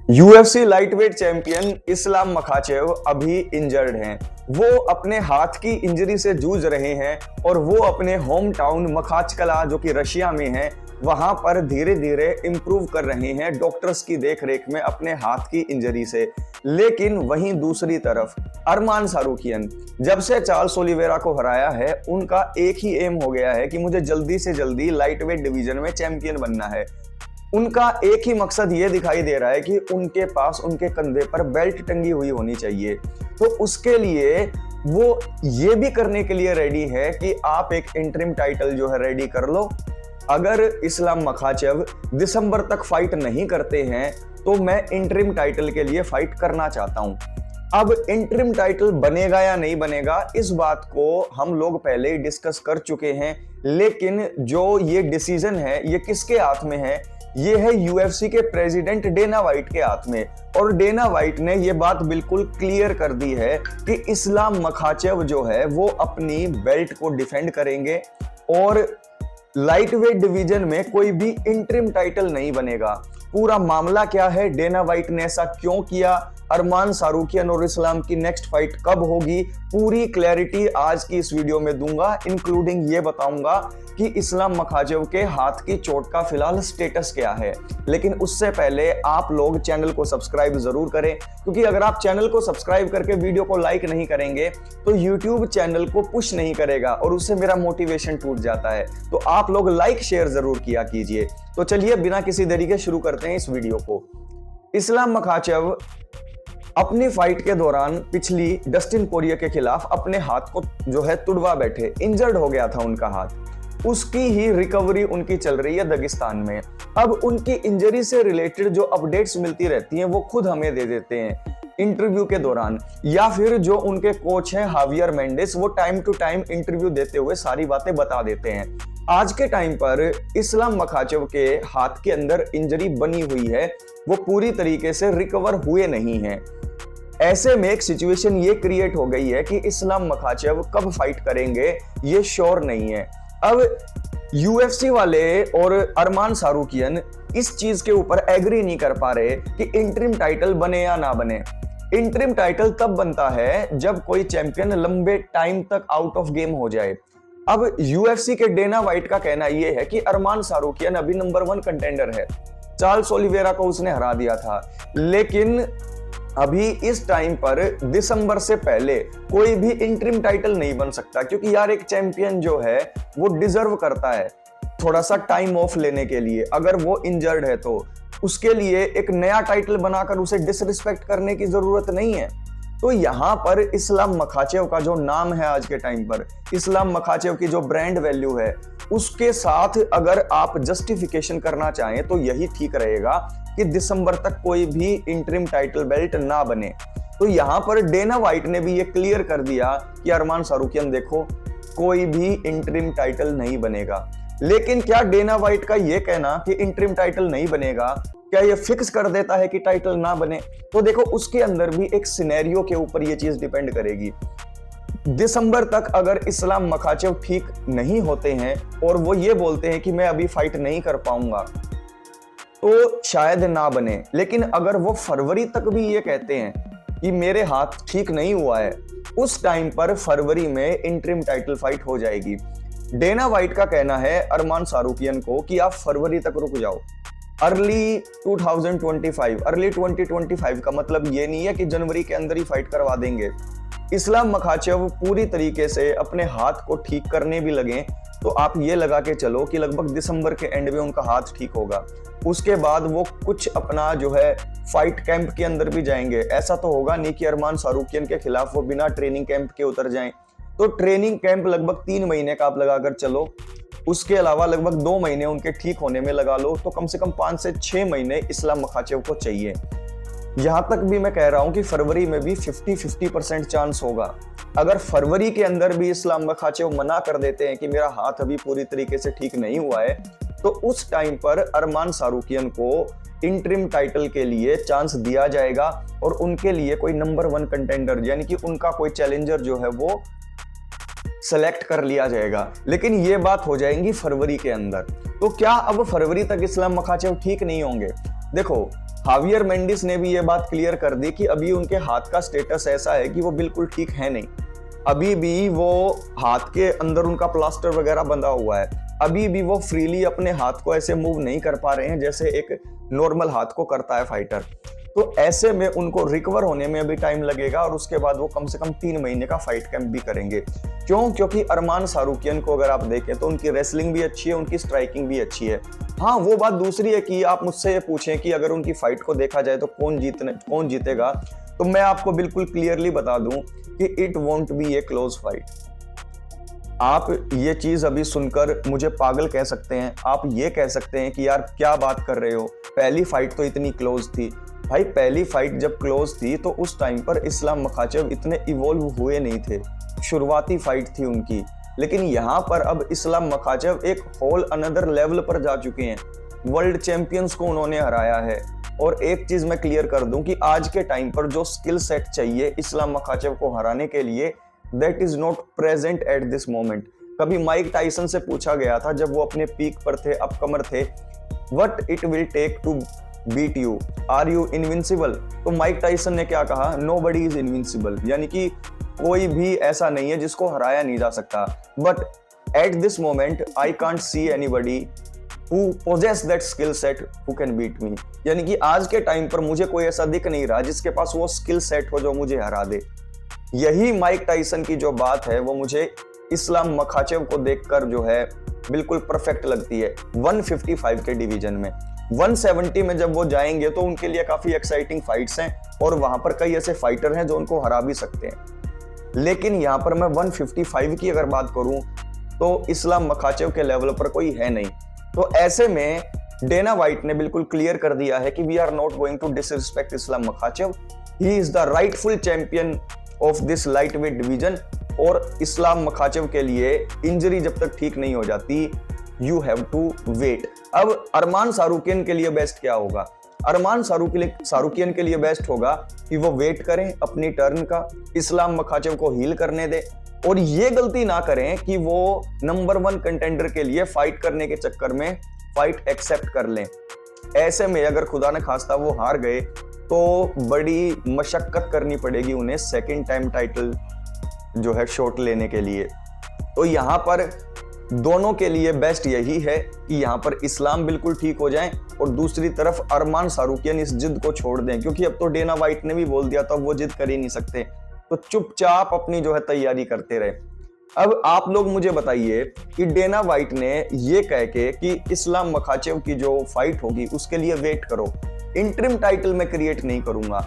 UFC lightweight champion Islam Makhachev अभी injured हैं। वो अपने हाथ की इंजरी से जूझ रहे हैं और वो अपने होम टाउन मखाचकला जो कि रशिया में है वहां पर धीरे धीरे इंप्रूव कर रहे हैं डॉक्टर्स की देखरेख में अपने हाथ की इंजरी से। लेकिन वहीं दूसरी तरफ अरमान सारूकियन जब से चार्ल्स ओलिवेरा को हराया है उनका एक ही एम हो गया है कि मुझे जल्दी से जल्दी लाइटवेट डिवीजन में चैंपियन बनना है। उनका एक ही मकसद ये दिखाई दे रहा है कि उनके पास उनके कंधे पर बेल्ट टंगी हुई होनी चाहिए। तो उसके लिए वो ये भी करने के लिए रेडी है कि आप एक इंटरिम टाइटल जो है रेडी कर लो। अगर इस्लाम मखाचेव दिसंबर तक फाइट नहीं करते हैं तो मैं इंटरिम टाइटल के लिए फाइट करना चाहता हूं। अब इंटरिम टाइटल बनेगा या नहीं बनेगा इस बात को हम लोग पहले ही डिस्कस कर चुके हैं, लेकिन जो ये डिसीजन है ये किसके हाथ में है? ये है यूएफसी के प्रेसिडेंट डेना वाइट के हाथ में। और डेना वाइट ने ये बात बिल्कुल क्लियर कर दी है कि इस्लाम मखाचेव जो है वो अपनी बेल्ट को डिफेंड करेंगे और लाइटवेट डिवीजन में कोई भी इंटरिम टाइटल नहीं बनेगा। पूरा मामला क्या है, डेना वाइट ने ऐसा क्यों किया, अरमान सारूकियन और इस्लाम की नेक्स्ट फाइट कब होगी, पूरी क्लैरिटी आज की इस वीडियो में दूंगा। इंक्लूडिंग ये बताऊंगा कि इस्लाम मखाचेव के हाथ की चोट का फिलहाल स्टेटस क्या है। लेकिन उससे पहले आप लोग चैनल को सब्सक्राइब जरूर करें, क्योंकि अगर आप चैनल को सब्सक्राइब करके वीडियो को लाइक नहीं करेंगे तो यूट्यूब चैनल को पुश नहीं करेगा और उससे मेरा मोटिवेशन टूट जाता है। तो आप लोग लाइक शेयर जरूर किया कीजिए। तो चलिए बिना किसी देरी के शुरू करते हैं इस वीडियो को। इस्लाम मखाचेव अपनी फाइट के दौरान पिछली डस्टिन पोरिये के खिलाफ अपने हाथ को जो है तुड़वा बैठे, इंजर्ड हो गया था उनका हाथ। उसकी ही रिकवरी उनकी चल रही है दागिस्तान में। अब उनकी इंजरी से रिलेटेड जो अपडेट्स मिलती रहती हैं वो खुद हमें दे देते हैं इंटरव्यू के दौरान, या फिर जो उनके कोच हैं हावियर मेंडिस वो टाइम टू टाइम इंटरव्यू देते हुए सारी बातें बता देते हैं। आज के टाइम पर इस्लाम मखाचेव के हाथ के अंदर इंजरी बनी हुई है, वो पूरी तरीके से रिकवर हुए नहीं है। ऐसे में एक सिचुएशन ये क्रिएट हो गई है कि इस्लाम मखाचेव कब फाइट करेंगे ये श्योर नहीं है। अब यूएफसी वाले और अरमान सारूकियन इस चीज के ऊपर एग्री नहीं कर पा रहे कि इंटरिम टाइटल बने या ना बने। इंटरिम टाइटल तब बनता है जब कोई चैंपियन लंबे टाइम तक आउट ऑफ गेम हो जाए। अब यूएफसी के डेना वाइट का कहना यह है कि अरमान सारूकियन अभी नंबर 1 कंटेंडर है, चार्ल्स ओलिवेरा को उसने हरा दिया था, लेकिन अभी इस टाइम पर दिसंबर से पहले कोई भी इंटरिम टाइटल नहीं बन सकता, क्योंकि यार एक चैंपियन जो है वो डिजर्व करता है थोड़ा सा टाइम ऑफ लेने के लिए। अगर वो इंजर्ड है तो उसके लिए एक नया टाइटल बनाकर उसे डिसरिस्पेक्ट करने की जरूरत नहीं है। तो यहाँ पर इस्लाम मखाचेव का जो नाम है आज के टाइम पर, इस्लाम मखाचेव की जो ब्रांड वैल्यू है, उसके साथ अगर आप जस्टिफिकेशन करना चाहें तो यही ठीक रहेगा कि दिसंबर तक कोई भी इंटरिम टाइटल बेल्ट ना बने। तो यहाँ पर डेना वाइट ने भी ये क्लियर कर दिया कि अरमान सारूकियन देखो कोई भी इंटरिम टाइटल नहीं बनेगा। लेकिन क्या डेना वाइट का ये कहना कि इंटरिम टाइटल नहीं बनेगा क्या ये फिक्स कर देता है कि टाइटल ना बने? तो देखो उसके अंदर भी एक सिनेरियो के ऊपर ये चीज डिपेंड करेगी। दिसंबर तक अगर इस्लाम मखाचेव ठीक नहीं होते हैं और वो ये बोलते हैं कि मैं अभी फाइट नहीं कर पाऊंगा तो शायद ना बने। लेकिन अगर वो फरवरी तक भी ये कहते हैं कि मेरे हाथ ठीक नहीं हुआ है, उस टाइम पर फरवरी में इंटरिम टाइटल फाइट हो जाएगी। डेना वाइट का कहना है अरमान सारूकियन को कि आप फरवरी तक रुक जाओ। अर्ली 2025 का मतलब ये नहीं है कि जनवरी के अंदर ही फाइट करवा देंगे। इस्लाम मखाचेव पूरी तरीके से अपने हाथ को ठीक करने भी लगे तो आप ये लगा के चलो कि लगभग दिसंबर के एंड में उनका हाथ ठीक होगा। उसके बाद वो कुछ अपना जो है फाइट कैंप के अंदर भी जाएंगे। ऐसा तो होगा नहीं कि अरमान सारूकियन के खिलाफ वो बिना ट्रेनिंग कैंप के उतर जाएं। तो ट्रेनिंग कैंप लगभग 3 महीने का आप लगाकर चलो, उसके अलावा लगभग 2 महीने उनके ठीक होने में लगा लो, तो कम से कम 5 से 6 महीने इस्लाम मखाचेव को चाहिए। यहां तक भी मैं कह रहा हूं कि फरवरी में भी 50-50% चांस होगा। अगर फरवरी के अंदर भी इस्लाम मखाचेव मना कर देते हैं कि मेरा हाथ अभी पूरी तरीके से ठीक नहीं हुआ है, तो उस टाइम पर अरमान सारूकियन को इंटरिम टाइटल के लिए चांस दिया जाएगा और उनके लिए कोई नंबर 1 कंटेंडर यानी कि उनका कोई चैलेंजर जो है वो सेलेक्ट कर लिया जाएगा। लेकिन ये बात हो जाएगी फरवरी के अंदर। तो क्या अब फरवरी तक इस्लाम मखाचेव ठीक नहीं होंगे? देखो हावियर मेंडिस ने भी ये बात क्लियर कर दी कि अभी उनके हाथ का स्टेटस ऐसा है कि वो बिल्कुल ठीक है नहीं, अभी भी वो हाथ के अंदर उनका प्लास्टर वगैरह बंधा हुआ है, अभी भी वो फ्रीली अपने हाथ को ऐसे मूव नहीं कर पा रहे हैं जैसे एक नॉर्मल हाथ को करता है फाइटर। तो ऐसे में उनको रिकवर होने में अभी टाइम लगेगा और उसके बाद वो कम से कम 3 महीने का फाइट कैंप भी करेंगे। क्यों? क्योंकि अरमान सारूकियन को अगर आप देखें तो उनकी रेसलिंग भी अच्छी है, उनकी स्ट्राइकिंग भी अच्छी है। हाँ, वो बात दूसरी है कि आप मुझसे ये पूछें कि अगर उनकी फाइट को देखा जाए तो कौन जीतेगा, तो मैं आपको बिल्कुल क्लियरली बता दूं कि it won't be A close fight. आप ये चीज अभी सुनकर मुझे पागल कह सकते हैं, आप ये कह सकते हैं कि यार क्या बात कर रहे हो, पहली फाइट तो इतनी क्लोज थी। भाई पहली फाइट जब क्लोज थी तो उस टाइम पर इस्लाम मखाचेव इतने इवॉल्व हुए नहीं थे, शुरुआती फाइट थी उनकी। लेकिन यहाँ पर अब इस्लाम मखाचेव एक होल अनदर लेवल पर जा चुके हैं, वर्ल्ड चैंपियंस को उन्होंने हराया है। और एक चीज मैं क्लियर कर दूं कि आज के टाइम पर जो स्किल सेट चाहिए इस्लाम मखाचेव को हराने के लिए, that is not present at this moment. कभी माइक टाइसन से पूछा गया था जब वो अपने पीक पर थे, अपकमर थे, what it will take to beat you, are you invincible? तो माइक टाइसन ने क्या कहा? नोबडी इज इनविंसिबल, यानी कि कोई भी ऐसा नहीं है जिसको हराया नहीं जा सकता। But at this moment I can't see anybody who possess that skill set who can beat me। यानी कि आज के टाइम पर मुझे कोई ऐसा दिख नहीं रहा जिसके पास वो स्किल सेट हो जो मुझे हरा दे। यही माइक टाइसन की जो बात है वो मुझे इस्लाम मखाचेव को देखकर जो है बिल्कुल परफेक्ट लगती है 155 के डिवीजन में। 170 में जब वो जाएंगे तो उनके लिए काफी एक्साइटिंग फाइट्स हैं और वहां पर कई ऐसे फाइटर हैं जो उनको हरा भी सकते हैं। लेकिन यहाँ पर मैं 155 की अगर बात करूं तो इस्लाम मखाचेव के लेवल पर कोई है नहीं। तो ऐसे में डेना वाइट ने बिल्कुल क्लियर कर दिया है कि we are not going to disrespect Islam Makhachev, he is the rightful champion of this lightweight division. और इस्लाम मखाचेव के लिए इंजरी जब तक ठीक नहीं हो जाती, यू हैव टू वेट। अब अरमान सारूकियन के लिए बेस्ट क्या होगा? अरमान सारूकियन के लिए बेस्ट होगा कि वो वेट करें अपनी टर्न का, इस्लाम मखाचेव को हील करने दे और ये गलती ना करें कि वो नंबर 1 कंटेंडर के लिए फाइट करने के चक्कर में फाइट एक्सेप्ट कर लें। ऐसे में अगर खुदा न खास्ता वो हार गए तो बड़ी मशक्कत करनी पड़ेगी उन्हें सेकंड टाइम टाइटल जो है शॉट लेने के लिए। तो यहाँ पर दोनों के लिए बेस्ट यही है कि यहाँ पर इस्लाम बिल्कुल ठीक हो जाएं और दूसरी तरफ अरमान सारूकियन इस जिद को छोड़ दें, क्योंकि अब तो डेना वाइट ने भी बोल दिया तो अब वो जिद कर ही नहीं सकते, तो चुपचाप अपनी जो है तैयारी करते रहे। अब आप लोग मुझे बताइए कि डेना वाइट ने ये कह के कि इस्लाम मखाचेव की जो फाइट होगी उसके लिए वेट करो, इंटरिम टाइटल में क्रिएट नहीं करूंगा,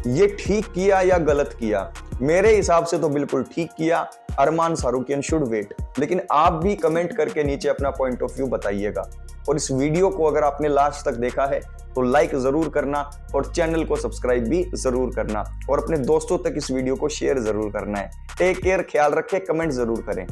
ये ठीक किया या गलत किया? मेरे हिसाब से तो बिल्कुल ठीक किया। अरमान सारूकियन शुड वेट। लेकिन आप भी कमेंट करके नीचे अपना पॉइंट ऑफ व्यू बताइएगा। और इस वीडियो को अगर आपने लास्ट तक देखा है तो लाइक जरूर करना और चैनल को सब्सक्राइब भी जरूर करना और अपने दोस्तों तक इस वीडियो को शेयर जरूर करना है। टेक केयर, ख्याल रखें, कमेंट जरूर करें।